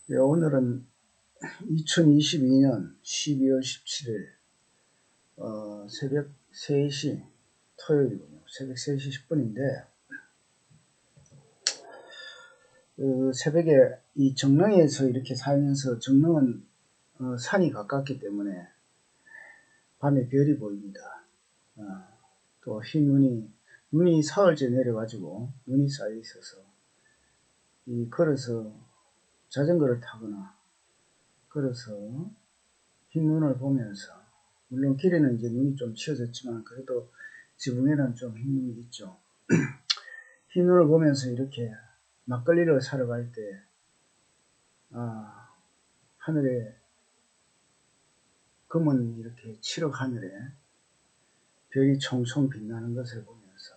네, 오늘은 2022년 12월 17일 새벽 3시 토요일이군요. 새벽 3시 10분인데 새벽에 이 정릉에서 이렇게 살면서 정릉은 산이 가깝기 때문에 밤에 별이 보입니다. 또 흰 눈이 사흘째 내려가지고 눈이 쌓여 있어서 걸어서 자전거를 타거나 걸어서 흰 눈을 보면서, 물론 길에는 이제 눈이 좀 치워졌지만 그래도 지붕에는 좀 흰 눈이 있죠. 흰 눈을 보면서 이렇게 막걸리를 사러 갈 때 하늘에 검은 이렇게 칠흑 하늘에 별이 총총 빛나는 것을 보면서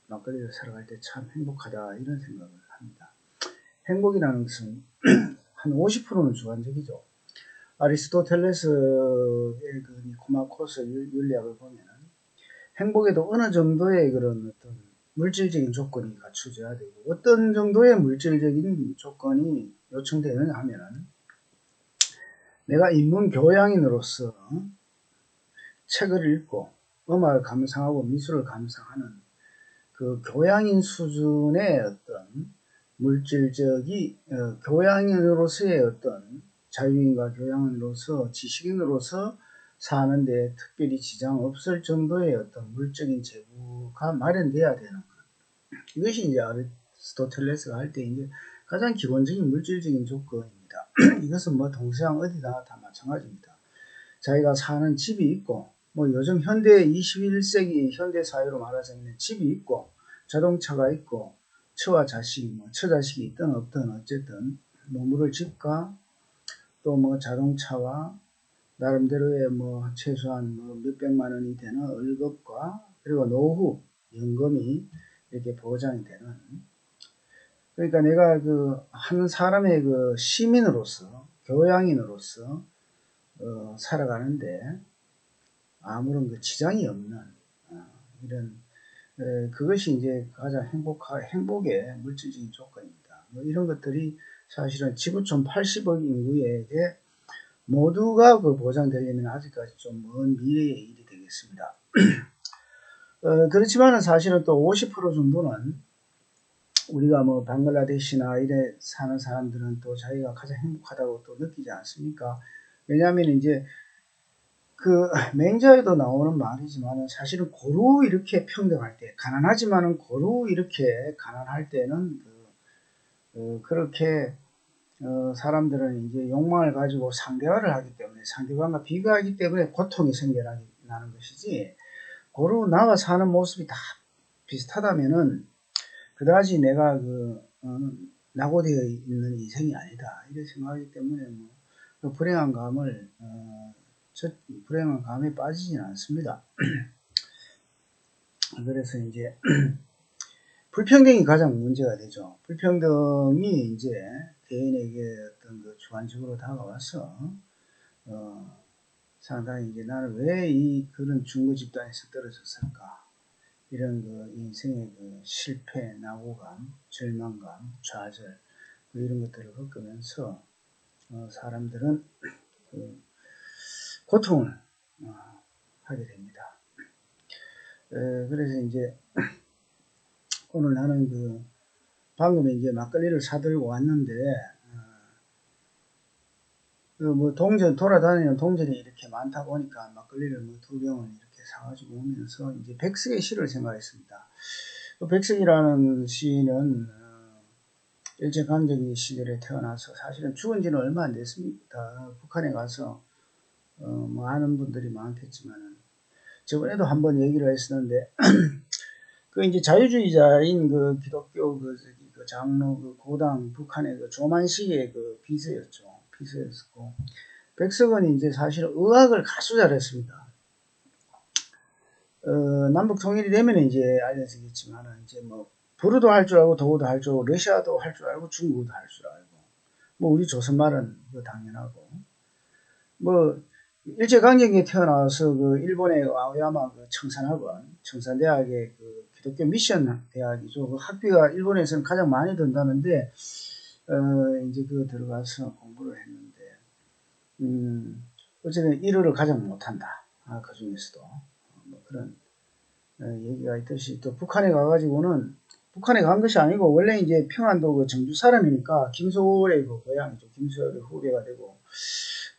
막걸리를 사러 갈 때 참 행복하다, 이런 생각을 합니다. 행복이라는 것은 한 50%는 주관적이죠. 아리스토텔레스의 그 니코마코스 윤리학을 보면 행복에도 어느 정도의 그런 어떤 물질적인 조건이 갖춰져야 되고, 어떤 정도의 물질적인 조건이 요청되느냐 하면은, 내가 인문 교양인으로서 책을 읽고 음악을 감상하고 미술을 감상하는 그 교양인 수준의 어떤 물질적인 교양인으로서의 어떤 자유인과 교양인으로서 지식인으로서 사는데 특별히 지장 없을 정도의 어떤 물적인 재부가 마련돼야 되는 것. 이것이 이제 아리스토텔레스가 할 때 이제 가장 기본적인 물질적인 조건입니다. 이것은 뭐 동서양 어디나 다 마찬가지입니다. 자기가 사는 집이 있고, 뭐 요즘 현대 21세기 현대 사회로 말하자면 집이 있고, 자동차가 있고, 처와 자식, 처자식이 있든 없든 어쨌든 머무를 집과 또 뭐 자동차와 나름대로의 최소한 몇백만 원이 되는 월급과, 그리고 노후 연금이 이렇게 보장이 되는, 그러니까 내가 한 사람의 시민으로서 교양인으로서 살아가는데 아무런 지장이 없는 이런, 그것이 이제 가장 행복의 물질적인 조건입니다. 이런 것들이 사실은 지구촌 80억 인구에게 모두가 보장되려면 아직까지 좀 먼 미래의 일이 되겠습니다. 그렇지만은 사실은 또 50% 정도는 우리가 방글라데시나 이래 사는 사람들은 또 자기가 가장 행복하다고 또 느끼지 않습니까? 왜냐하면 이제 맹자에도 나오는 말이지만 사실은 고루 이렇게 평등할 때, 가난하지만은 고루 이렇게 가난할 때는 그렇게 사람들은 이제 욕망을 가지고 상대화를 하기 때문에, 상대방과 비교하기 때문에 고통이 생겨나는 것이지, 고루 나가 사는 모습이 다 비슷하다면은 그다지 내가 낙오되어 있는 인생이 아니다, 이렇게 생각하기 때문에 불행한 감에 빠지지는 않습니다. 그래서 이제 불평등이 가장 문제가 되죠. 불평등이 이제 개인에게 어떤 주관적으로 다가와서 상당히 이제 나는 왜 그런 중고 집단에서 떨어졌을까, 이런 인생의 실패, 낙오감, 절망감, 좌절, 이런 것들을 겪으면서 사람들은 고통을 하게 됩니다. 그래서 이제 오늘 나는 방금 이제 막걸리를 사들고 왔는데, 돌아다니는 동전이 이렇게 많다 보니까 막걸리를 2병을 이렇게 사가지고 오면서 이제 백석의 시를 생각했습니다. 백석이라는 시인은 일제강점기 시절에 태어나서 사실은 죽은 지는 얼마 안 됐습니다. 북한에 가서 아는 분들이 많겠지만은, 저번에도 한번 얘기를 했었는데 이제 자유주의자인 기독교 장로 고당 북한의 조만식의 비서였죠. 비서였었고, 백석은 이제 사실 의학을 가수 잘했습니다. 남북 통일이 되면 이제 알려지겠지만은 이제 불어도 할 줄 알고 도어도 할 줄 알고 러시아도 할 줄 알고 중국어도 할 줄 알고, 우리 조선말은 당연하고, 일제강점기에 태어나서 일본의 아오야마 청산학원, 청산대학의 기독교 미션 대학이죠. 학비가 일본에서는 가장 많이 든다는데, 이제 그 들어가서 공부를 했는데, 어쨌든 1위를 가장 못한다. 그 중에서도. 뭐 그런 얘기가 있듯이, 또 북한에 가가지고는, 북한에 간 것이 아니고, 원래 이제 평안도 그 정주 사람이니까, 김소월의 그 고향이죠. 김소월의 후배가 되고,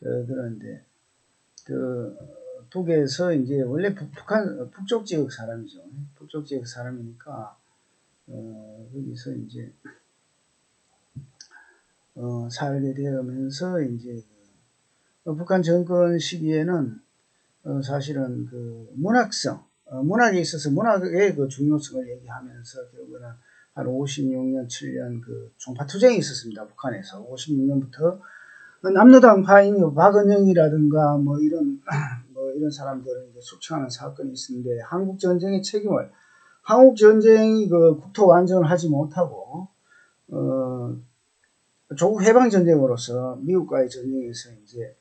그런데, 그, 북에서 이제 원래 북쪽 지역 사람이죠. 북쪽 지역 사람이니까, 거기서 이제, 살게 되면서 이제, 북한 정권 시기에는, 사실은 그 문학성, 문학에 있어서 문학의 그 중요성을 얘기하면서 결국에는 한 56년, 7년 그 종파투쟁이 있었습니다. 북한에서. 56년부터 남로당파인 박은영이라든가 뭐 이런 사람들은 이제 숙청하는 사건이 있었는데, 한국전쟁의 책임을, 한국전쟁이 그 국토 완전을 하지 못하고, 조국 해방전쟁으로서 미국과의 전쟁에서 이제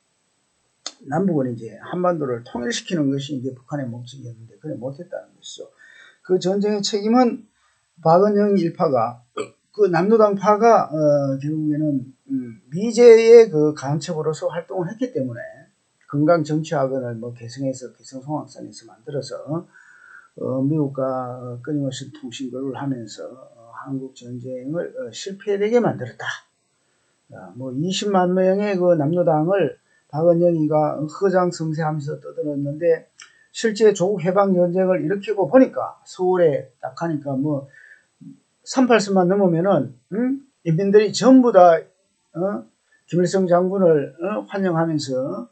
남북은 이제 한반도를 통일시키는 것이 이제 북한의 목적이었는데, 그래 못했다는 것이죠. 그 전쟁의 책임은 박은영 일파가, 그 남로당파가 결국에는 미제의 그 간첩으로서 활동을 했기 때문에, 건강정치학원을 뭐 개성해서 개성송악산에서 만들어서 미국과 끊임없이 통신거래를 하면서 한국 전쟁을 실패되게 만들었다. 뭐 20만 명의 그 남로당을 박은영이가 허장성세하면서 떠들었는데, 실제 조국 해방 전쟁을 일으키고 보니까 서울에 딱 가니까 뭐 38선만 넘으면은 인민들이 전부 다 김일성 장군을 환영하면서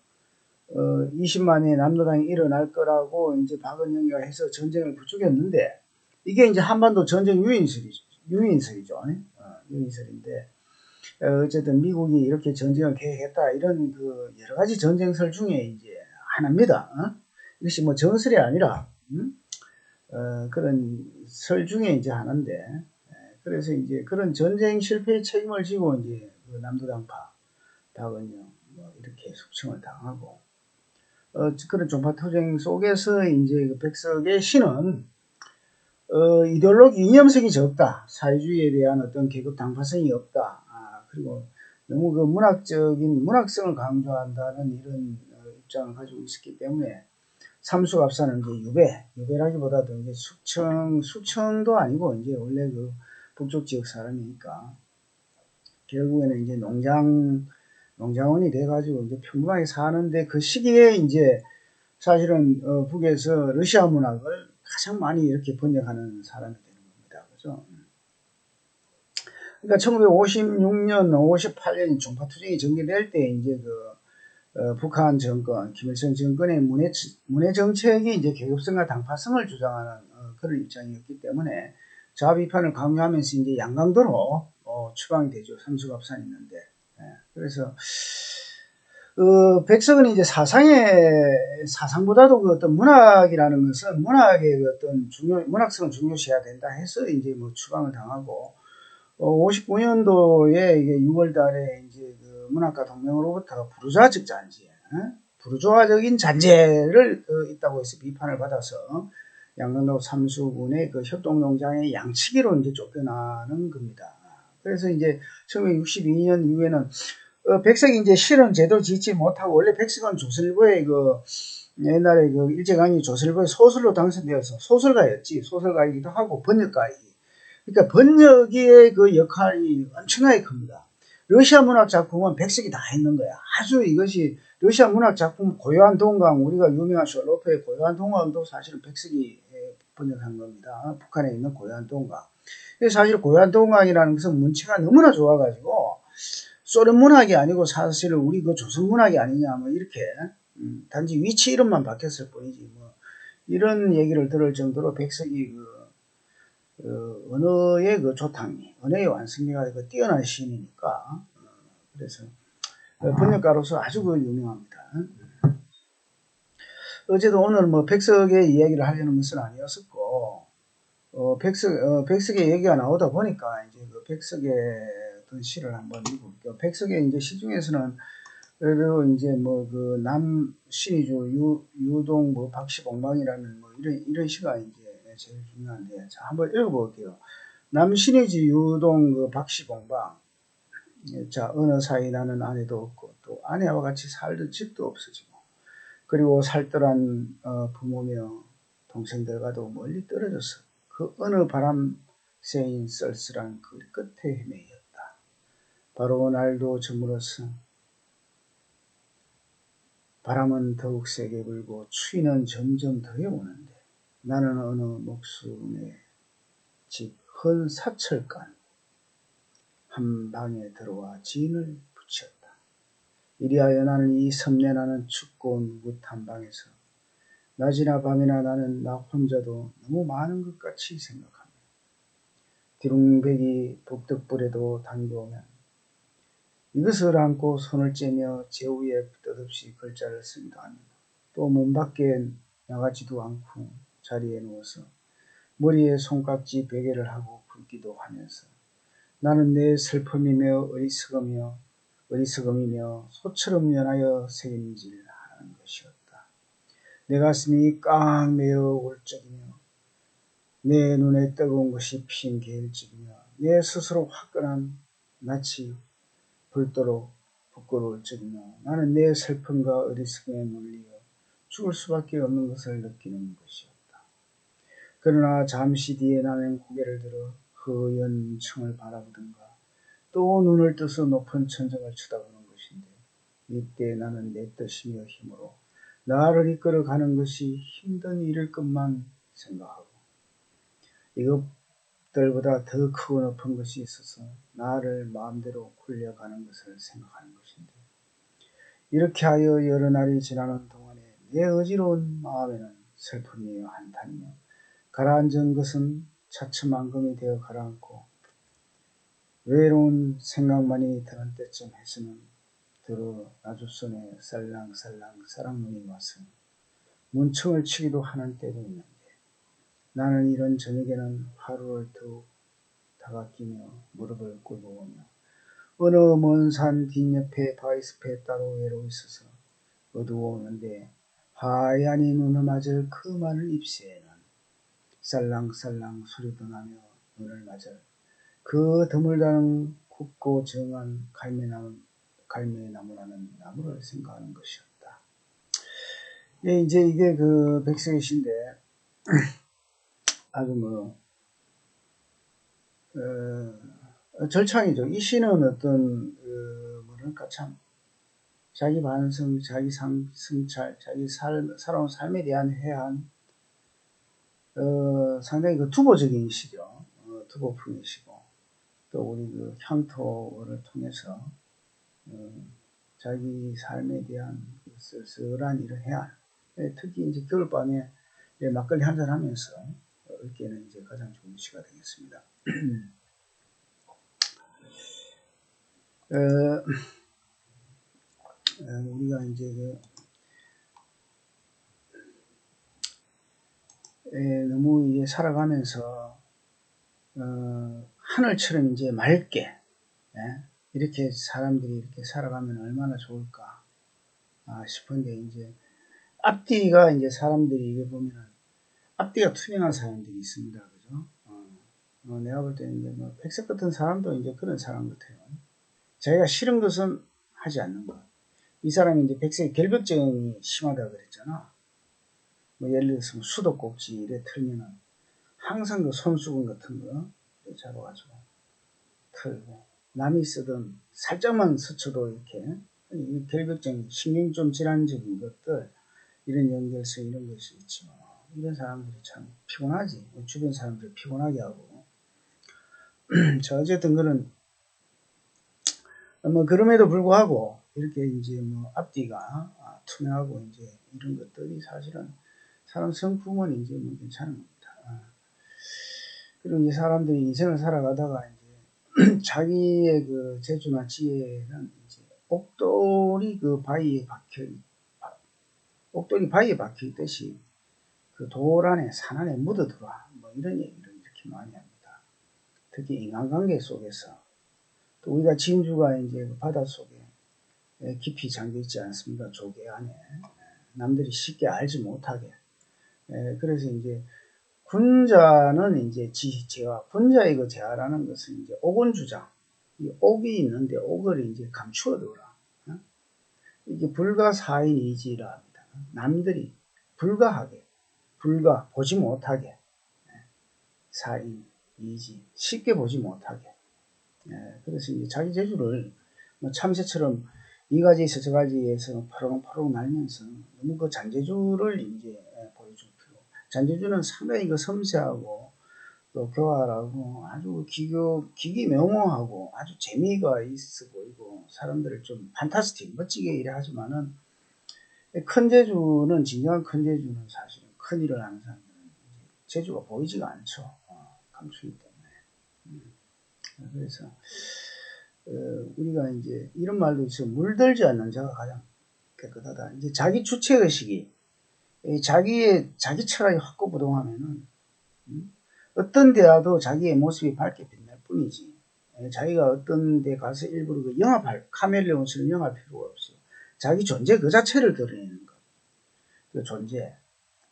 20만의 남로당이 일어날 거라고 이제 박은영이가 해서 전쟁을 부추겼는데, 이게 이제 한반도 전쟁 유인설이죠. 유인설인데, 어쨌든 미국이 이렇게 전쟁을 계획했다, 이런 그 여러 가지 전쟁설 중에 이제 하나입니다. 이것이 뭐 정설이 아니라 그런 설 중에 이제 하나인데, 그래서 이제 그런 전쟁 실패의 책임을 지고 이제 그 남도당파 박은영 뭐 이렇게 숙청을 당하고, 그런 종파투쟁 속에서 이제 그 백석의 시는 이데올로기 이념성이 적다. 사회주의에 대한 어떤 계급 당파성이 없다. 그리고 너무 그 문학성을 강조한다는 이런 입장을 가지고 있었기 때문에, 삼수갑사는 이제 유배라기보다도 이제 숙청도 아니고, 이제 원래 그 북쪽 지역 사람이니까, 결국에는 이제 농장원이 돼가지고 이제 평범하게 사는데, 그 시기에 이제 사실은 북에서 러시아 문학을 가장 많이 이렇게 번역하는 사람이 되는 겁니다. 그죠? 그러니까 1956년, 58년 종파투쟁이 전개될 때 이제 북한 정권, 김일성 정권의 문해 정책이 이제 계급성과 당파성을 주장하는 그런 입장이었기 때문에, 자아 비판을 강요하면서 이제 양강도로 추방이 되죠. 삼수갑산이 있는데. 그래서 백석은 이제 사상보다도 그 어떤 문학이라는 것은 문학의 그 어떤 문학성을 중요시해야 된다 해서 이제 뭐 추방을 당하고, 59년도에 이게 6월 달에 이제 그 문학가 동맹으로부터 부르주아적 잔재, 부르주아적인 잔재를 있다고 해서 비판을 받아서 양강도 삼수군의 그 협동농장의 양치기로 이제 쫓겨나는 겁니다. 그래서 이제 1962년 이후에는 백석이 이제 실은 제대로 짓지 못하고, 원래 백석은 조선일보의 옛날에 일제강점기 조선일보의 소설로 당선되어서 소설가이기도 하고 번역가이기. 그러니까 번역의 그 역할이 엄청나게 큽니다. 러시아 문학 작품은 백석이 다 했는 거야. 아주 이것이 러시아 문학 작품 고요한 동강, 우리가 유명한 셜로프의 고요한 동강도 사실은 백석이 번역한 겁니다. 북한에 있는 고요한 동강. 사실 고요한 동강이라는 것은 문체가 너무나 좋아가지고 소련 문학이 아니고 사실 우리 그 조선 문학이 아니냐, 뭐 이렇게 단지 위치 이름만 바뀌었을 뿐이지 뭐 이런 얘기를 들을 정도로 백석이 언어의 그 조탕미, 언어의 완성미가 뛰어난 시인이니까, 그래서 번역가로서 아주 유명합니다. 어제도 오늘 뭐 백석의 이야기를 하려는 것은 아니었었고, 백석의 얘기가 나오다 보니까 이제 그 백석의 어떤 시를 한번 읽어볼게요. 백석의 이제 시 중에서는 그래도 이제 뭐 그 남 신의주 유동 뭐 박시봉방이라는 뭐 이런 시가 이제 제일 중요한데, 자 한번 읽어볼게요. 남 신의주 유동 그 박시봉방. 자, 어느 사이 나는 아내도 없고 또 아내와 같이 살던 집도 없어지고 그리고 살뜰한 부모며 동생들과도 멀리 떨어져서 그 어느 바람 쐬인 쓸쓸한 그 끝에 헤매였다. 바로 날도 저물어서 바람은 더욱 세게 불고 추위는 점점 더해오는데 나는 어느 목숨의 집 헌 사철간 한 방에 들어와 진을 붙였다. 이리하여 나는 이 섬내나는 춥고 무릇한 방에서 낮이나 밤이나 나는 나 혼자도 너무 많은 것 같이 생각합니다. 디룽백이 북득불에도 당겨오면 이것을 안고 손을 째며 제 위에 뜻없이 글자를 쓰기도 합니다. 또 문 밖에 나가지도 않고 자리에 누워서 머리에 손깍지 베개를 하고 굴기도 하면서 나는 내 슬픔이며 어리석음이며 소처럼 연하여 새김질하는 것이었다. 내 가슴이 깡 메어 올 적이며 내 눈에 뜨거운 것이 핀 게을적이며 내 스스로 화끈한 낯이 붉도록 부끄러울 적이며 나는 내 슬픔과 어리석음에 눌리어 죽을 수밖에 없는 것을 느끼는 것이었다. 그러나 잠시 뒤에 나는 고개를 들어 허연 청을 바라보든가 또 눈을 떠서 높은 천정을 쳐다보는 것인데 이때 나는 내 뜻이며 힘으로 나를 이끌어가는 것이 힘든 일일 것만 생각하고 이것들보다 더 크고 높은 것이 있어서 나를 마음대로 굴려가는 것을 생각하는 것인데 이렇게 하여 여러 날이 지나는 동안에 내 어지러운 마음에는 슬픔이며 한탄이며 가라앉은 것은 차츰 앙금이 되어 가라앉고 외로운 생각만이 드는 때쯤 해서는 들어 나주손에 살랑살랑 사랑눈이 와서 문청을 치기도 하는 때도 있는데 나는 이런 저녁에는 하루를 더욱 다가끼며 무릎을 꿇고 보며 어느 먼 산 뒷옆에 바위숲에 따로 외로워 있어서 어두워오는데 하얀이 눈을 맞을 그 마늘 잎새에는 살랑살랑 소리도 나며 눈을 맞을 그 드물다는 굵고 정한 갈매나무라는 나무를 생각하는 것이었다. 예, 이제 이게 그 백석의 시인데 아주 절창이죠. 이 시는 어떤 뭐랄까 참 자기 반성, 자기 성찰, 자기 살아온 삶에 대한 회한 상당히 그 투보적인 시죠. 투보풍의 시고 또 우리 그 향토를 통해서 자기 삶에 대한 쓸쓸한 이런 해안, 특히 이제 겨울밤에 막걸리 한잔 하면서 읽기에는 이제 가장 좋은 시가 되겠습니다. 우리가 이제 너무 이제 살아가면서 하늘처럼 이제 맑게 이렇게 사람들이 이렇게 살아가면 얼마나 좋을까 싶은데 이제 앞뒤가 이제 사람들이 이게 보면은 앞뒤가 투명한 사람들이 있습니다. 그죠? 내가 볼 때는 이제 뭐 백석 같은 사람도 이제 그런 사람 같아요. 자기가 싫은 것은 하지 않는 것. 이 사람이 이제 백석의 결벽증이 심하다고 그랬잖아. 뭐 예를 들어서 뭐 수도꼭지 이래 틀면은 항상 그 손수건 같은 거 잡아가지고 털고 남이 쓰던 살짝만 스쳐도 이렇게 결벽증, 신경 좀 질환적인 것들 이런 연결성 이런 것이 있지만 이런 사람들이 참 피곤하지. 주변 사람들 피곤하게 하고 자 어쨌든 그런 뭐 그럼에도 불구하고 이렇게 이제 뭐 앞뒤가 투명하고 이제 이런 것들이 사실은 사람 성품은 이제 뭐 괜찮은 겁니다. 그리고 이제 사람들이 인생을 살아가다가 이제 자기의 그 재주나 지혜는 이제 옥돌이 바위에 박혀 있듯이 그 돌 안에 산 안에 묻어들어와 뭐 이런 얘기를 이렇게 많이 합니다. 특히 인간관계 속에서 또 우리가 진주가 이제 그 바닷속에 깊이 잠겨 있지 않습니까? 조개 안에 남들이 쉽게 알지 못하게 그래서 이제 군자는 이제 군자의 그 재화라는 것은 이제 오곤주장 이 옥이 있는데 옥을 이제 감추어 두라. 이게 불가사인이지라 합니다. 남들이 불가하게, 보지 못하게, 사인이지, 쉽게 보지 못하게. 그래서 이제 자기 재주를 뭐 참새처럼 이 가지에서 저 가지에서 파롱파롱 날면서 너무 그 잔재주를 이제 보여줄 필요. 잔재주는 상당히 그 섬세하고 또 교활하고 아주 기기명호하고 아주 재미가 있어 보이고 사람들을 좀 판타스틱 멋지게 일을 하지만은 큰 재주는 진정한 큰 재주는 사실은 큰 일을 하는 사람들은 재주가 보이지가 않죠. 감추기 때문에. 그래서 우리가 이제 이런 말도 있어. 물들지 않는 자가 가장 깨끗하다. 이제 자기 주체의식이 자기 철학이 확고부동하면은 어떤 데라도 자기의 모습이 밝게 빛날 뿐이지. 자기가 어떤 데 가서 일부러 그 카멜레온처럼 영할 필요가 없어요. 자기 존재 그 자체를 드러내는 것. 그 존재.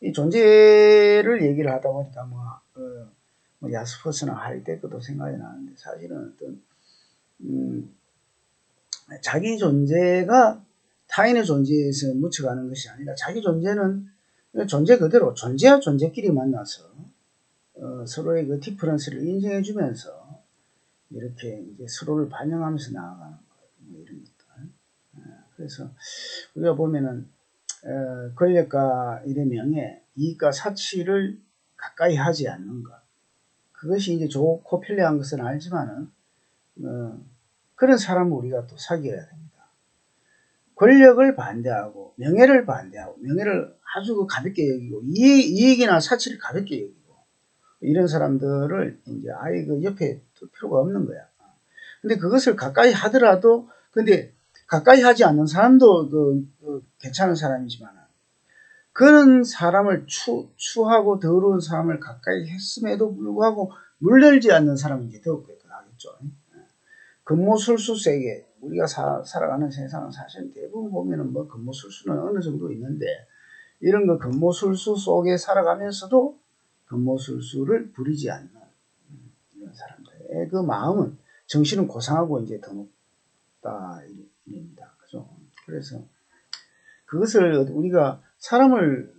이 존재를 얘기를 하다 보니까 뭐 야스퍼스나 하이데거도 생각이 나는데 사실은 어떤 자기 존재가 타인의 존재에서 묻혀가는 것이 아니라 자기 존재는 존재 그대로 존재와 존재끼리 만나서 서로의 그 디퍼런스를 인정해 주면서 이렇게 이제 서로를 반영하면서 나아가는 것, 뭐 이런 것들. 그래서 우리가 보면은 권력과 일의 명예, 이익과 사치를 가까이 하지 않는 것. 그것이 이제 좋고 편리한 것은 알지만은 그런 사람을 우리가 또 사귀어야 됩니다. 권력을 반대하고 명예를 반대하고 명예를 아주 가볍게 여기고 이익이나 사치를 가볍게 여기고 이런 사람들을 이제 아예 그 옆에 둘 필요가 없는 거야. 근데 그것을 가까이 하더라도 근데 가까이 하지 않는 사람도 괜찮은 사람이지만 그런 사람을 추하고 더러운 사람을 가까이 했음에도 불구하고 물들지 않는 사람은 이제 더욱 깨끗하겠죠. 근모술수세계 우리가 살아가는 세상은 사실 대부분 보면은 뭐 근모술수는 어느 정도 있는데 이런 거 근모술수 속에 살아가면서도 근모술수를 부리지 않는 이런 사람들의 그 마음은 정신은 고상하고 이제 더 높다 이랍니다. 그죠? 그래서 그것을 우리가 사람을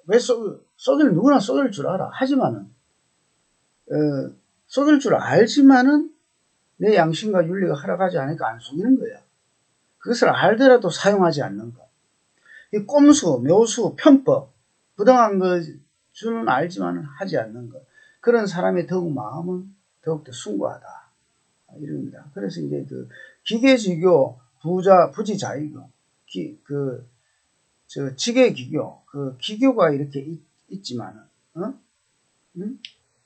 왜 쏟을 누구나 쏟을 줄 알아. 하지만은 쏟을 줄 알지만은 내 양심과 윤리가 허락하지 않으니까 안 속이는 거야. 그것을 알더라도 사용하지 않는 것. 이 꼼수, 묘수, 편법, 부당한 것은 알지만 하지 않는 것. 그런 사람의 더욱 마음은 더욱더 숭고하다. 이럽니다. 그래서 이제 그 기계지교, 부지자의교, 지계기교, 그 기교가 이렇게 있지만은,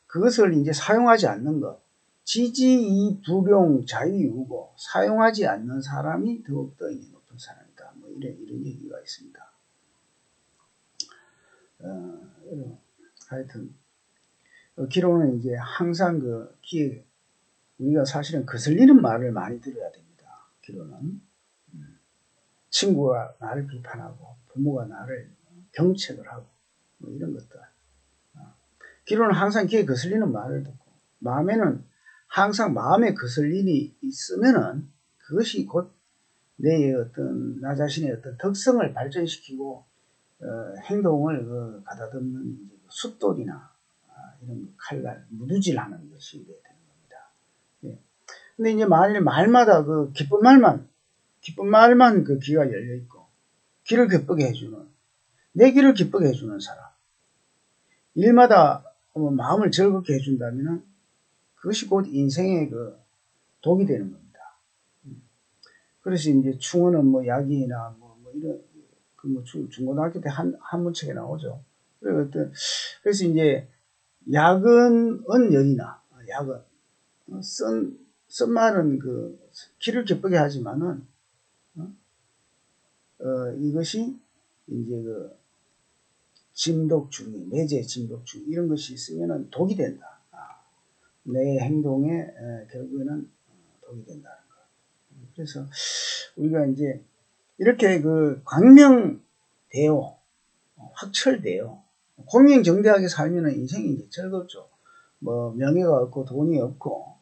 그것을 이제 사용하지 않는 것. 지지이 불용 자유유고 사용하지 않는 사람이 더욱더 높은 사람이다. 뭐 이런 얘기가 있습니다. 하여튼 기록은 이제 항상 우리가 사실은 거슬리는 말을 많이 들어야 됩니다. 기록은 친구가 나를 비판하고 부모가 나를 경책을 하고 뭐 이런 것들. 기록은 항상 귀에 거슬리는 말을 듣고 마음에는 항상 마음에 거슬림이 있으면은 그것이 곧 내 나 자신의 어떤 덕성을 발전시키고 행동을 가다듬는 숫돌이나 이런 칼날, 무두질하는 것이 되는 겁니다. 예. 근데 이제 말마다 기쁜 말만 그 귀가 열려 있고 귀를 기쁘게 해주는 내 귀를 기쁘게 해주는 사람, 일마다 마음을 즐겁게 해준다면은 그것이 곧 인생의 독이 되는 겁니다. 그래서 이제 충어는 뭐 약이나 이런 중고등학교 때 한문책에 나오죠. 그래서 이제 약은 언열이나 약은 쓴 말은 귀를 기쁘게 하지만은 이것이 이제 진독주의, 내재 진독주의 이런 것이 있으면은 독이 된다. 내 행동에 결국에는 독이 된다는 거. 그래서 우리가 이제 이렇게 광명대오, 확철대오, 공명정대하게 살면은 인생이 이제 즐겁죠. 뭐 명예가 없고 돈이 없고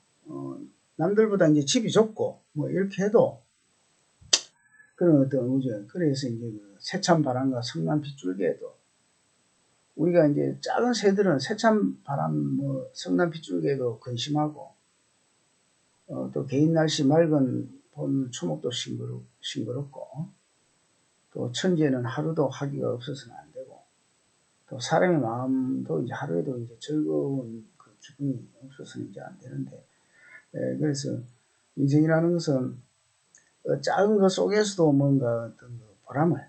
남들보다 이제 집이 좁고 뭐 이렇게 해도 그런 어떤 의무죠. 그래서 이제 그 세찬 바람과 성난 빗줄기에도 우리가 이제 작은 새들은 세찬 바람, 뭐 성난 빗줄기에도 근심하고 또 개인 날씨 맑은 봄 초목도 싱그럽고 또 천지에는 하루도 하기가 없어서는 안 되고 또 사람의 마음도 이제 하루에도 이제 즐거운 그 기분이 없어서는 이제 안 되는데 그래서 인생이라는 것은 작은 것 속에서도 뭔가 어떤 보람을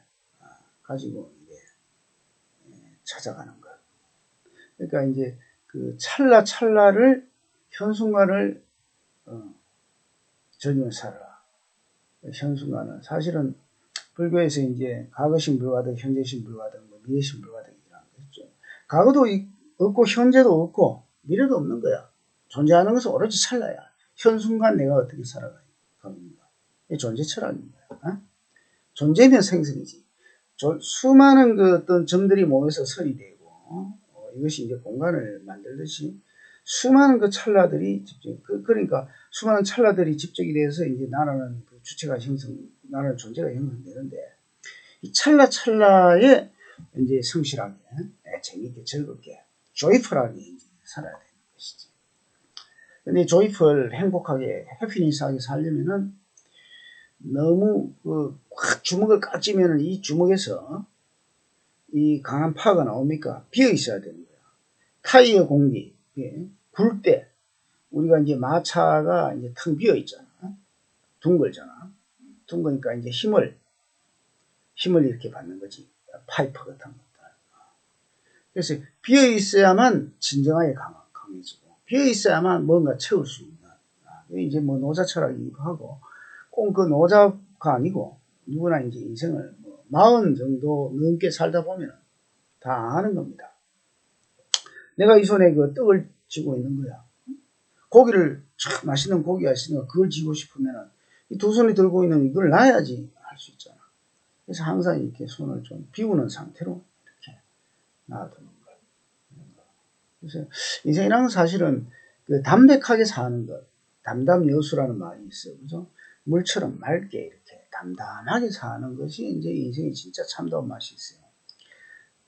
가지고 이제 찾아가는 것. 그러니까 이제 그 찰나찰나를 현순간을 전혀 살아라. 현순간은 사실은 불교에서 이제 과거심 불가득, 현재심 불가득, 뭐 미래심 불가득이라는 거죠. 과거도 없고 현재도 없고 미래도 없는 거야. 존재하는 것은 오로지 찰나야. 현순간 내가 어떻게 살아가요? 이 존재 철학인 거야. 어? 존재면 생성이지. 수많은 그 어떤 점들이 모여서 설이 되고 이것이 이제 공간을 만들듯이 수많은 그 찰나들이 그러니까 수많은 찰나들이 집적이 돼서 이제 나라는 그 주체가 나라는 존재가 형성되는데 이 찰나찰나에 이제 성실하게 재미있게 즐겁게 조이풀하게 이제 살아야 되는 것이지. 근데 조이풀 행복하게 해피니스하게 살려면은 너무 확 주먹을 꽉 쥐면은 이 주먹에서 이 강한 파가 나옵니까? 비어 있어야 되는 거야. 타이어 공기, 굴 때 우리가 이제 마차가 이제 텅 비어 있잖아. 둥글잖아. 둥그니까 이제 힘을 이렇게 받는 거지. 파이프 같은 것들. 그래서 비어 있어야만 진정하게 강해지고, 비어 있어야만 뭔가 채울 수 있는. 이제 뭐 노자 철학이기도 하고, 꼭 그 노자가 아니고, 누구나 이제 인생을 뭐 40 정도 넘게 살다 보면 다 아는 겁니다. 내가 이 손에 그 떡을 쥐고 있는 거야. 고기를, 참 맛있는 고기가 있으니까 그걸 쥐고 싶으면 이 두 손이 들고 있는 이걸 놔야지 할 수 있잖아. 그래서 항상 이렇게 손을 좀 비우는 상태로 이렇게 놔두는 거예요. 그래서 인생이란 건 사실은 그 담백하게 사는 것, 담담여수라는 말이 있어요. 그죠? 물처럼 맑게 이렇게 담담하게 사는 것이 이제 인생이 진짜 참다운 맛이 있어요.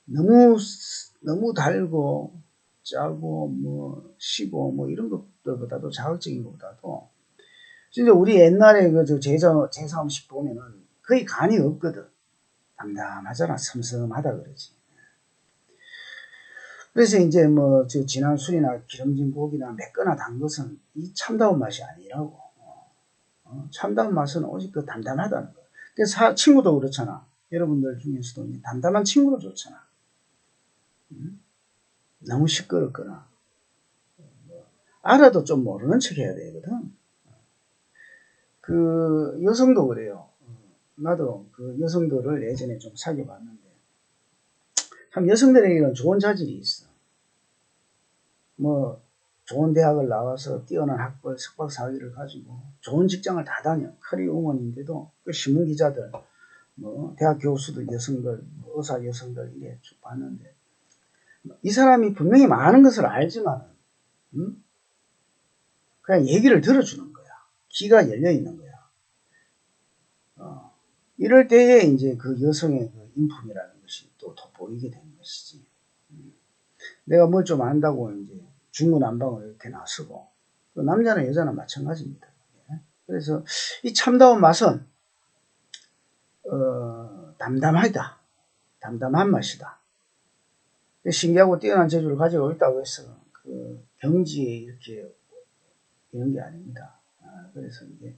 너무 달고 짜고 뭐 시고 뭐 이런 것들보다도 자극적인 것보다도 진짜 우리 옛날에 그 제사 음식 보면은 거의 간이 없거든. 담담하잖아. 섬섬하다 그러지. 그래서 이제 뭐 진한 술이나 기름진 고기나 맵거나 단 것은 이 참다운 맛이 아니라고. 참다운 맛은 오직 그 담담하다는 거야. 그래서 친구도 그렇잖아. 여러분들 중에서도 이제 담담한 친구도 좋잖아. 너무 시끄럽거나 알아도 좀 모르는 척 해야 되거든. 그 여성도 그래요. 나도 그 여성들을 예전에 좀 사귀어 봤는데 참 여성들에게는 좋은 자질이 있어. 뭐 좋은 대학을 나와서 뛰어난 학벌 석박 사학위를 가지고 좋은 직장을 다 다녀. 커리어 우먼인데도 그 신문 기자들 뭐 대학 교수들 여성들 뭐 의사 여성들 이래 쭉 봤는데 이 사람이 분명히 많은 것을 알지만 그냥 얘기를 들어주는 거야. 귀가 열려 있는 거야. 이럴 때에 이제 그 여성의 그 인품이라는 것이 또 돋보이게 되는 것이지. 내가 뭘 좀 안다고 이제 중구난방을 이렇게 나서고 남자나 여자나 마찬가지입니다. 그래서 이 참다운 맛은 담담하다. 담담한 맛이다. 신기하고 뛰어난 재주를 가지고 있다고 해서 그 경지에 이렇게 이런 게 아닙니다. 그래서 이제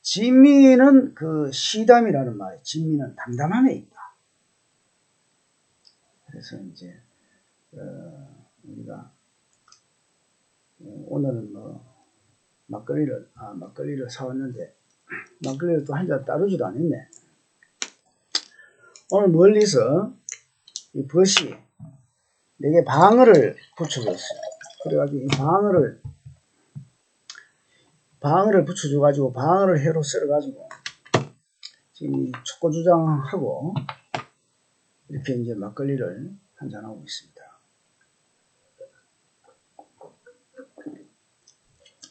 진미는 그 시담이라는 말, 진미는 담담함에 있다. 그래서 이제 우리가 오늘은 뭐 막걸리를 사왔는데 막걸리를 또 한 잔 따르지도 않았네. 오늘 멀리서 이 벗이 내게 방어를 붙여줬어요. 그래가지고 이 방어를 붙여줘가지고 방어를 회로 썰어가지고 지금 초고주장하고 이렇게 이제 막걸리를 한잔하고 있습니다.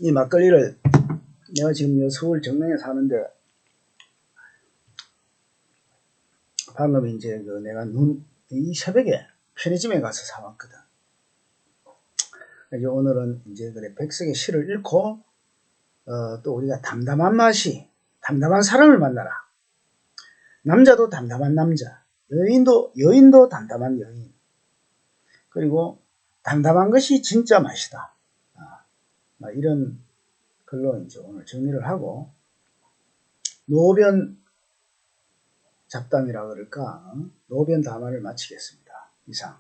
이 막걸리를 내가 지금 서울 정릉에 사는데 방금 이제 내가 이 새벽에 편의점에 가서 사왔거든. 이제 오늘은 이제 그래 백석의 시를 읽고 또 우리가 담담한 사람을 만나라. 남자도 담담한 남자, 여인도 담담한 여인. 그리고 담담한 것이 진짜 맛이다. 이런 글로 이제 오늘 정리를 하고 노변 잡담이라 그럴까? 노변 담화를 마치겠습니다. 이상.